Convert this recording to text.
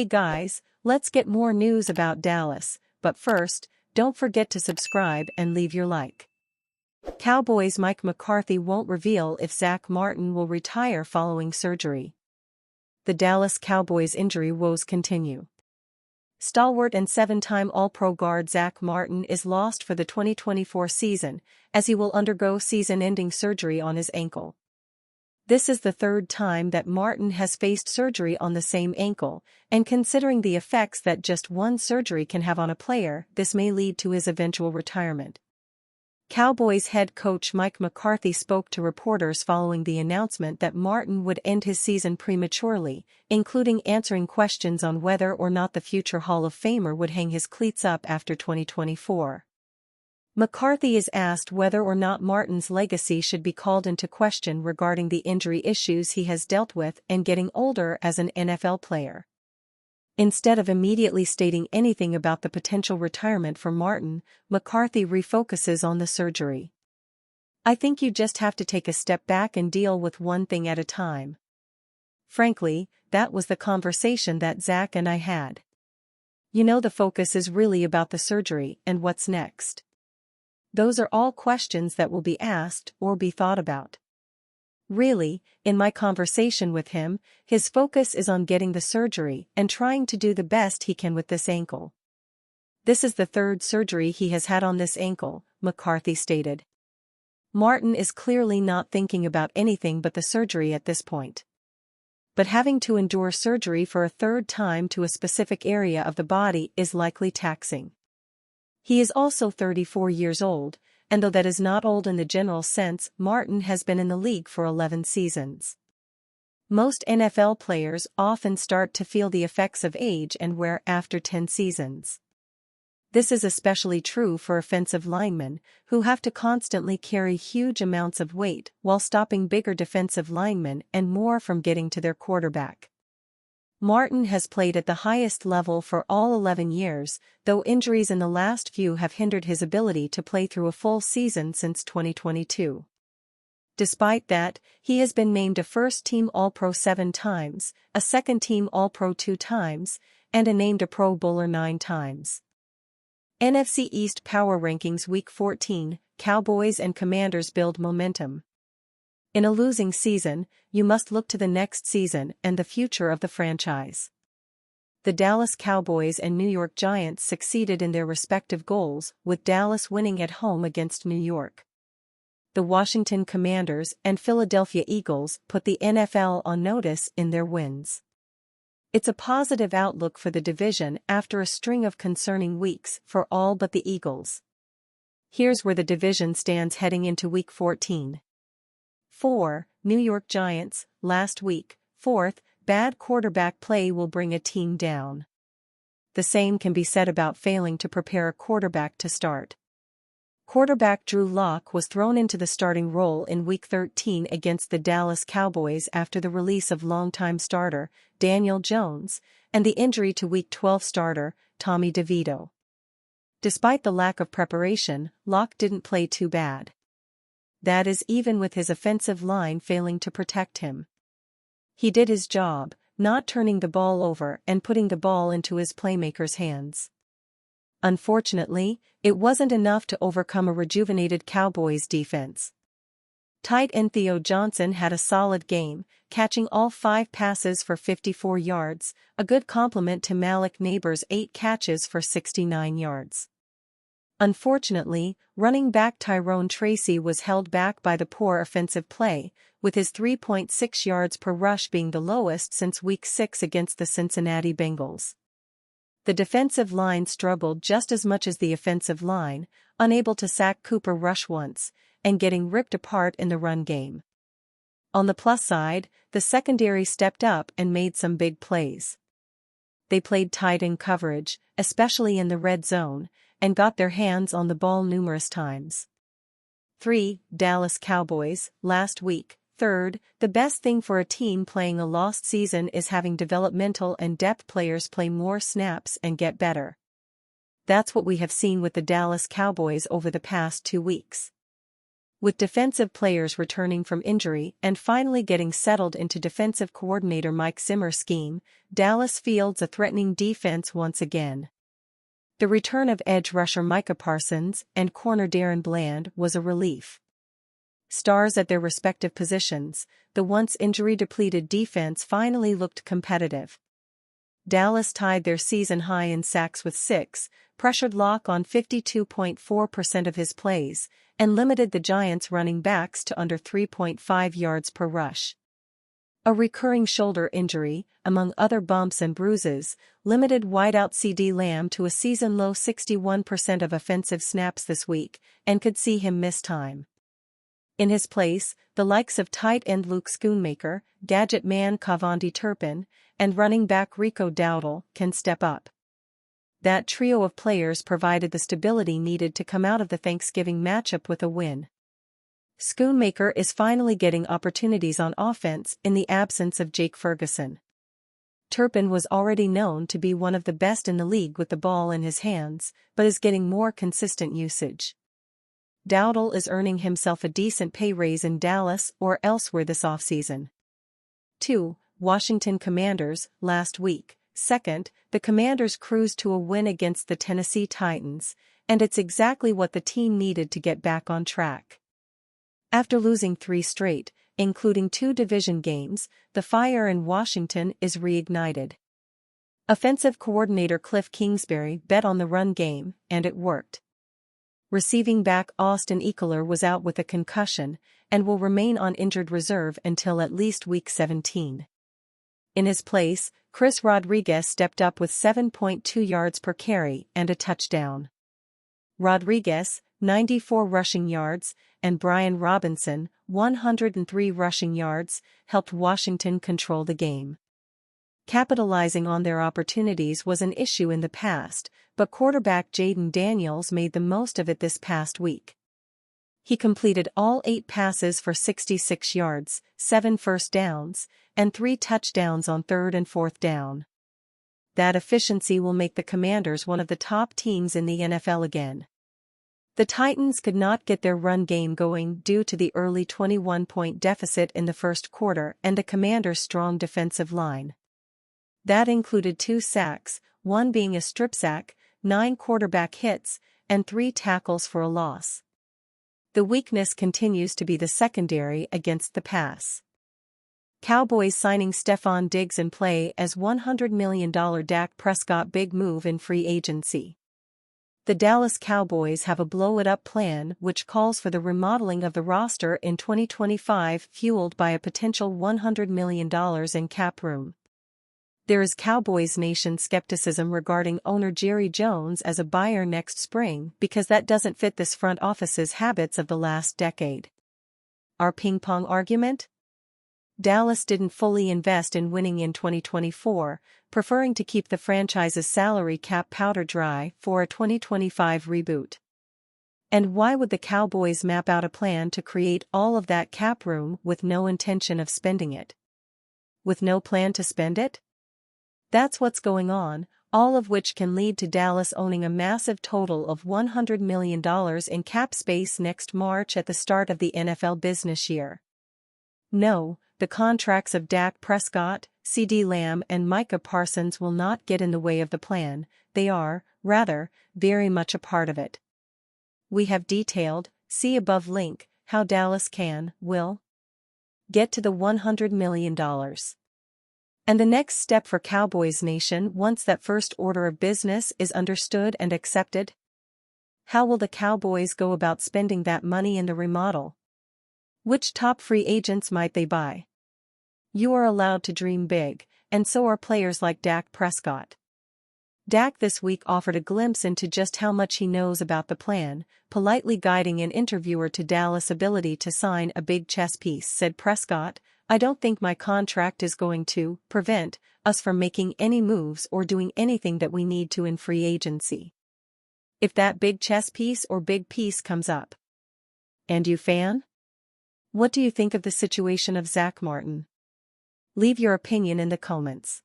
Hey guys, let's get more news about Dallas, but first, don't forget to subscribe and leave your like. Cowboys Mike McCarthy won't reveal if Zach Martin will retire following surgery. The Dallas Cowboys injury woes continue. Stalwart and seven-time All-Pro guard Zach Martin is lost for the 2024 season, as he will undergo season-ending surgery on his ankle. This is the third time that Martin has faced surgery on the same ankle, and considering the effects that just one surgery can have on a player, this may lead to his eventual retirement. Cowboys head coach Mike McCarthy spoke to reporters following the announcement that Martin would end his season prematurely, including answering questions on whether or not the future Hall of Famer would hang his cleats up after 2024. McCarthy is asked whether or not Martin's legacy should be called into question regarding the injury issues he has dealt with and getting older as an NFL player. Instead of immediately stating anything about the potential retirement for Martin, McCarthy refocuses on the surgery. "I think you just have to take a step back and deal with one thing at a time. Frankly, that was the conversation that Zach and I had. You know, the focus is really about the surgery and what's next. Those are all questions that will be asked or be thought about. Really, in my conversation with him, his focus is on getting the surgery and trying to do the best he can with this ankle. This is the third surgery he has had on this ankle," McCarthy stated. Martin is clearly not thinking about anything but the surgery at this point. But having to endure surgery for a third time to a specific area of the body is likely taxing. He is also 34 years old, and though that is not old in the general sense, Martin has been in the league for 11 seasons. Most NFL players often start to feel the effects of age and wear after 10 seasons. This is especially true for offensive linemen, who have to constantly carry huge amounts of weight while stopping bigger defensive linemen and more from getting to their quarterback. Martin has played at the highest level for all 11 years, though injuries in the last few have hindered his ability to play through a full season since 2022. Despite that, he has been named a first-team All-Pro 7 times, a second-team All-Pro 2 times, and named a Pro Bowler 9 times. NFC East Power Rankings Week 14, Cowboys and Commanders build momentum. In a losing season, you must look to the next season and the future of the franchise. The Dallas Cowboys and New York Giants succeeded in their respective goals, with Dallas winning at home against New York. The Washington Commanders and Philadelphia Eagles put the NFL on notice in their wins. It's a positive outlook for the division after a string of concerning weeks for all but the Eagles. Here's where the division stands heading into Week 14. 4. New York Giants, last week. 4th, bad quarterback play will bring a team down. The same can be said about failing to prepare a quarterback to start. Quarterback Drew Lock was thrown into the starting role in Week 13 against the Dallas Cowboys after the release of longtime starter, Daniel Jones, and the injury to Week 12 starter, Tommy DeVito. Despite the lack of preparation, Lock didn't play too bad. That is even with his offensive line failing to protect him. He did his job, not turning the ball over and putting the ball into his playmakers' hands. Unfortunately, it wasn't enough to overcome a rejuvenated Cowboys defense. Tight end Theo Johnson had a solid game, catching all 5 passes for 54 yards, a good complement to Malik Neighbors' 8 catches for 69 yards. Unfortunately, running back Tyrone Tracy was held back by the poor offensive play, with his 3.6 yards per rush being the lowest since Week 6 against the Cincinnati Bengals. The defensive line struggled just as much as the offensive line, unable to sack Cooper Rush once, and getting ripped apart in the run game. On the plus side, the secondary stepped up and made some big plays. They played tight end coverage, especially in the red zone, and got their hands on the ball numerous times. 3. Dallas Cowboys, last week. 3rd, the best thing for a team playing a lost season is having developmental and depth players play more snaps and get better. That's what we have seen with the Dallas Cowboys over the past 2 weeks. With defensive players returning from injury and finally getting settled into defensive coordinator Mike Zimmer's scheme, Dallas fields a threatening defense once again. The return of edge rusher Micah Parsons and corner Darren Bland was a relief. Stars at their respective positions, the once injury-depleted defense finally looked competitive. Dallas tied their season high in sacks with 6, pressured Locke on 52.4% of his plays, and limited the Giants' running backs to under 3.5 yards per rush. A recurring shoulder injury, among other bumps and bruises, limited wideout CeeDee Lamb to a season-low 61% of offensive snaps this week, and could see him miss time. In his place, the likes of tight end Luke Schoonmaker, gadget man Kavonde Turpin, and running back Rico Dowdle can step up. That trio of players provided the stability needed to come out of the Thanksgiving matchup with a win. Schoonmaker is finally getting opportunities on offense in the absence of Jake Ferguson. Turpin was already known to be one of the best in the league with the ball in his hands, but is getting more consistent usage. Dowdle is earning himself a decent pay raise in Dallas or elsewhere this offseason. 2. Washington Commanders, last week. Second, the Commanders cruised to a win against the Tennessee Titans, and it's exactly what the team needed to get back on track. After losing 3 straight, including 2 division games, the fire in Washington is reignited. Offensive coordinator Cliff Kingsbury bet on the run game, and it worked. Receiving back Austin Ekeler was out with a concussion, and will remain on injured reserve until at least week 17. In his place, Chris Rodriguez stepped up with 7.2 yards per carry and a touchdown. Rodriguez, 94 rushing yards, and Brian Robinson, 103 rushing yards, helped Washington control the game. Capitalizing on their opportunities was an issue in the past, but quarterback Jaden Daniels made the most of it this past week. He completed all 8 passes for 66 yards, 7 first downs, and 3 touchdowns on 3rd and 4th down. That efficiency will make the Commanders one of the top teams in the NFL again. The Titans could not get their run game going due to the early 21-point deficit in the first quarter and the Commanders' strong defensive line. That included 2 sacks, one being a strip sack, 9 quarterback hits, and 3 tackles for a loss. The weakness continues to be the secondary against the pass. Cowboys signing Stefon Diggs in play as $100 million Dak Prescott big move in free agency. The Dallas Cowboys have a blow-it-up plan which calls for the remodeling of the roster in 2025 fueled by a potential $100 million in cap room. There is Cowboys Nation skepticism regarding owner Jerry Jones as a buyer next spring because that doesn't fit this front office's habits of the last decade. Our ping-pong argument? Dallas didn't fully invest in winning in 2024, preferring to keep the franchise's salary cap powder dry for a 2025 reboot. And why would the Cowboys map out a plan to create all of that cap room with no intention of spending it? With no plan to spend it? That's what's going on, all of which can lead to Dallas owning a massive total of $100 million in cap space next March at the start of the NFL business year. No, the contracts of Dak Prescott, CeeDee Lamb and Micah Parsons will not get in the way of the plan, they are, rather, very much a part of it. We have detailed, see above link, how Dallas will get to the $100 million. And the next step for Cowboys Nation once that first order of business is understood and accepted? How will the Cowboys go about spending that money in the remodel? Which top free agents might they buy? You are allowed to dream big, and so are players like Dak Prescott. Dak this week offered a glimpse into just how much he knows about the plan, politely guiding an interviewer to Dallas' ability to sign a big chess piece. Said Prescott, "I don't think my contract is going to prevent us from making any moves or doing anything that we need to in free agency. If that big chess piece or big piece comes up." And you, fan? What do you think of the situation of Zach Martin? Leave your opinion in the comments.